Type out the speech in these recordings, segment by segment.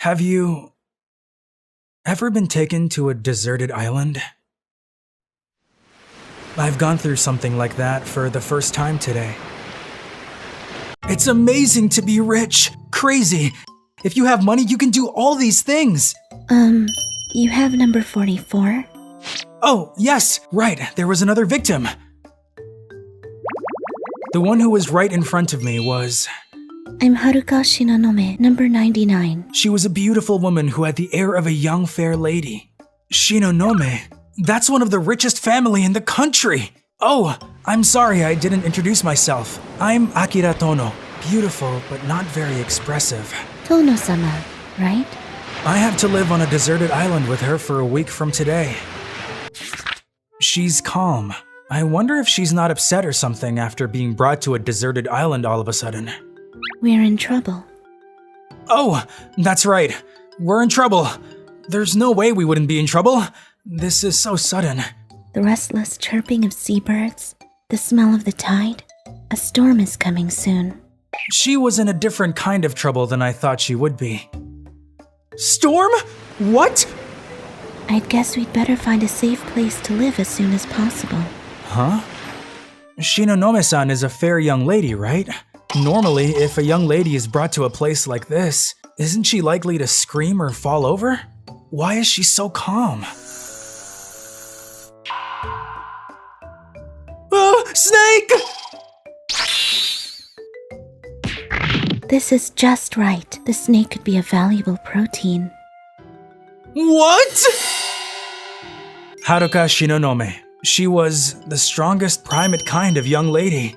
Have you ever been taken to a deserted island? I've gone through something like that for the first time today. It's amazing to be rich, crazy. If you have money, you can do all these things. You have number 44? Oh, yes, right, there was another victim. The one who was right in front of me was... I'm Haruka Shinonome, number 99. She was a beautiful woman who had the air of a young fair lady. Shinonome? That's one of the richest family in the country! Oh, I'm sorry I didn't introduce myself. I'm Akira Tono. Beautiful, but not very expressive. Tono-sama, right? I have to live on a deserted island with her for a week from today. She's calm. I wonder if she's not upset or something after being brought to a deserted island all of a sudden. We're in trouble. Oh, that's right. We're in trouble. There's no way we wouldn't be in trouble. This is so sudden. The restless chirping of seabirds, the smell of the tide. A storm is coming soon. She was in a different kind of trouble than I thought she would be. Storm? What? I'd guess we'd better find a safe place to live as soon as possible. Huh? Shinonome-san is a fair young lady, right? Normally, if a young lady is brought to a place like this, isn't she likely to scream or fall over? Why is she so calm? Oh, snake! This is just right. The snake could be a valuable protein. What? Haruka Shinonome. She was the strongest primate kind of young lady.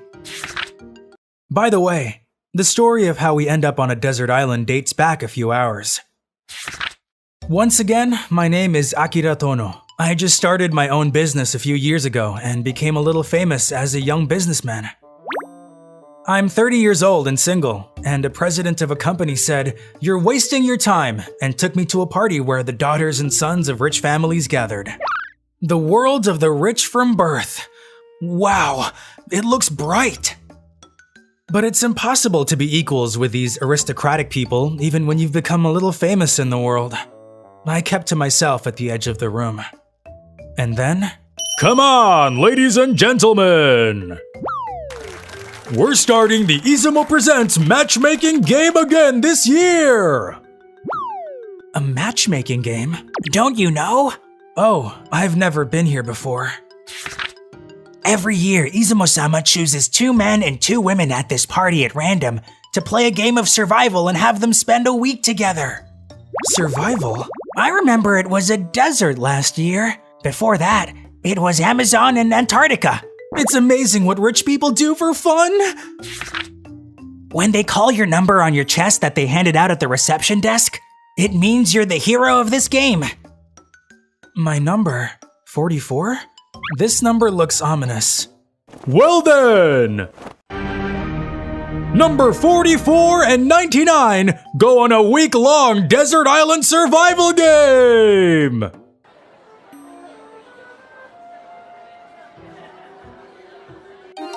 By the way, the story of how we end up on a desert island dates back a few hours. Once again, my name is Akira Tono. I just started my own business a few years ago and became a little famous as a young businessman. I'm 30 years old and single, and a president of a company said, "You're wasting your time," and took me to a party where the daughters and sons of rich families gathered. The world of the rich from birth. Wow, it looks bright. But it's impossible to be equals with these aristocratic people, even when you've become a little famous in the world. I kept to myself at the edge of the room. And then... Come on, ladies and gentlemen! We're starting the Izumo Presents matchmaking game again this year! A matchmaking game? Don't you know? Oh, I've never been here before. Every year, Izumo-sama chooses 2 men and 2 women at this party at random to play a game of survival and have them spend a week together. Survival? I remember it was a desert last year. Before that, it was Amazon and Antarctica. It's amazing what rich people do for fun. When they call your number on your chest that they handed out at the reception desk, it means you're the hero of this game. My number, 44? This number looks ominous. Well then! Number 44 and 99 go on a week-long desert island survival game!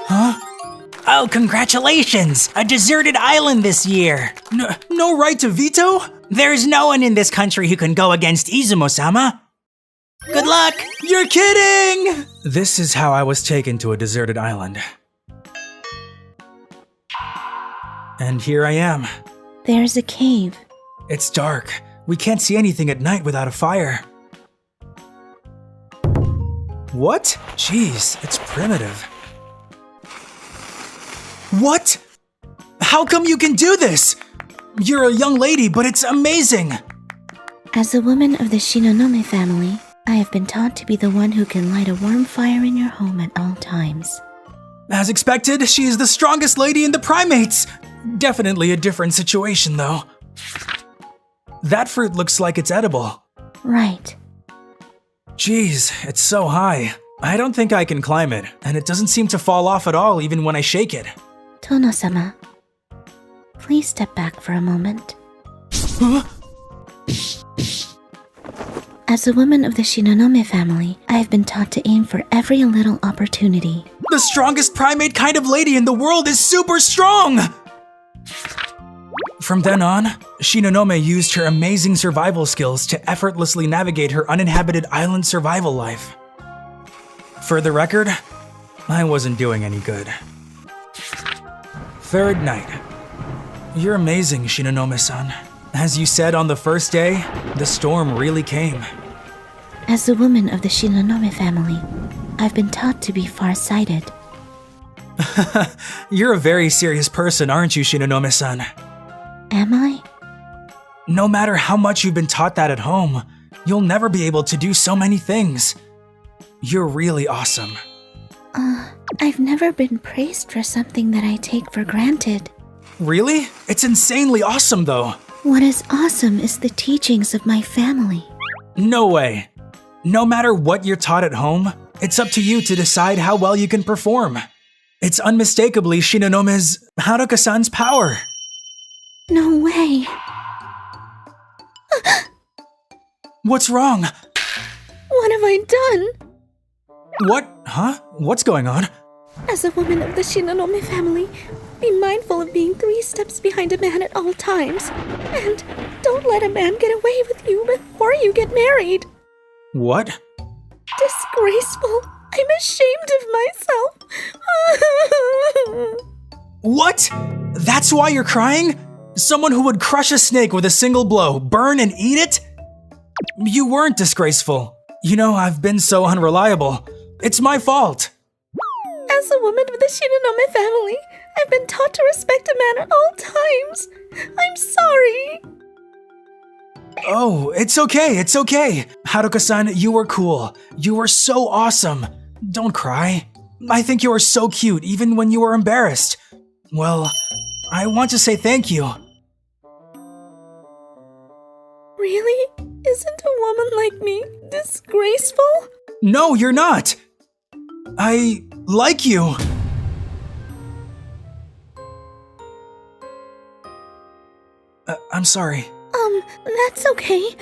Huh? Oh, congratulations! A deserted island this year! No right to veto? There's no one in this country who can go against Izumo-sama. Good luck! You're kidding! This is how I was taken to a deserted island. And here I am. There's a cave. It's dark. We can't see anything at night without a fire. What? Jeez, it's primitive. What? How come you can do this? You're a young lady, but it's amazing! As a woman of the Shinonome family, I have been taught to be the one who can light a warm fire in your home at all times. As expected, she is the strongest lady in the primates! Definitely a different situation, though. That fruit looks like it's edible. Right. Jeez, it's so high. I don't think I can climb it, and it doesn't seem to fall off at all even when I shake it. Tono-sama, please step back for a moment. Huh? As a woman of the Shinonome family, I have been taught to aim for every little opportunity. The strongest primate kind of lady in the world is super strong! From then on, Shinonome used her amazing survival skills to effortlessly navigate her uninhabited island survival life. For the record, I wasn't doing any good. Third night. You're amazing, Shinonome-san. As you said on the first day, the storm really came. As a woman of the Shinonome family, I've been taught to be far-sighted. You're a very serious person, aren't you, Shinonome-san? Am I? No matter how much you've been taught that at home, you'll never be able to do so many things. You're really awesome. I've never been praised for something that I take for granted. Really? It's insanely awesome, though. What is awesome is the teachings of my family. No way. No matter what you're taught at home, it's up to you to decide how well you can perform. It's unmistakably Shinonome's Haruka-san's power. No way. What's wrong? What have I done? What? Huh? What's going on? As a woman of the Shinonome family, be mindful of being 3 steps behind a man at all times. And don't let a man get away with you before you get married. What? Disgraceful. I'm ashamed of myself. What? That's why you're crying? Someone who would crush a snake with a single blow, burn and eat it? You weren't disgraceful. You know, I've been so unreliable. It's my fault. As a woman of the Shinonome family, I've been taught to respect a man at all times. I'm sorry. Oh, it's okay, it's okay. Haruka-san, you were cool. You were so awesome. Don't cry. I think you were so cute even when you were embarrassed. Well, I want to say thank you. Really? Isn't a woman like me disgraceful? No, you're not. I like you. I'm sorry. That's okay.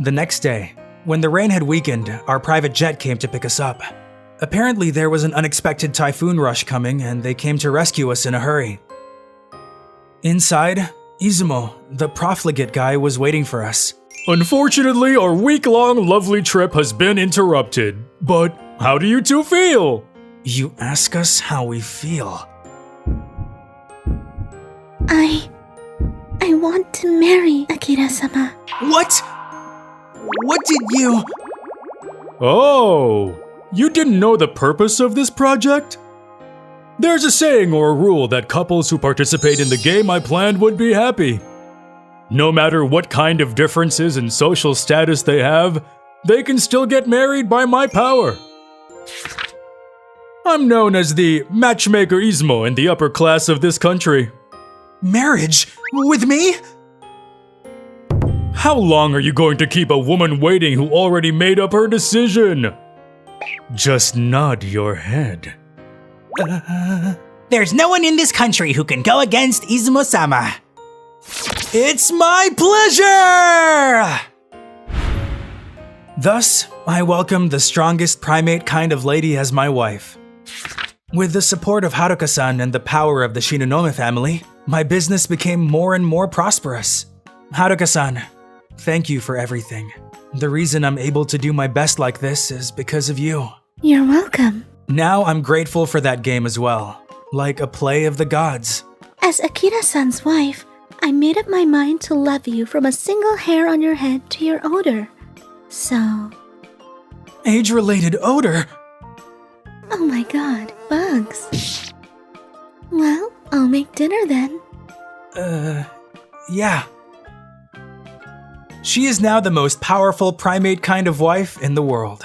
The next day, when the rain had weakened, our private jet came to pick us up. Apparently, there was an unexpected typhoon rush coming, and they came to rescue us in a hurry. Inside, Izumo, the profligate guy, was waiting for us. Unfortunately, our week-long lovely trip has been interrupted. But how do you two feel? You ask us how we feel. I want to marry Akira-sama. What? What did you… Oh, you didn't know the purpose of this project? There's a saying or a rule that couples who participate in the game I planned would be happy. No matter what kind of differences in social status they have, they can still get married by my power. I'm known as the matchmaker Izumo in the upper class of this country. Marriage? With me? How long are you going to keep a woman waiting who already made up her decision? Just nod your head. There's no one in this country who can go against Izumo-sama. It's my pleasure! Thus, I welcomed the strongest primate kind of lady as my wife. With the support of Haruka-san and the power of the Shinonome family, my business became more and more prosperous. Haruka-san, thank you for everything. The reason I'm able to do my best like this is because of you. You're welcome. Now I'm grateful for that game as well, like a play of the gods. As Akira-san's wife, I made up my mind to love you from a single hair on your head to your odor. So… Age-related odor? Oh my god, bugs. Well, I'll make dinner then. Yeah. She is now the most powerful primate kind of wife in the world.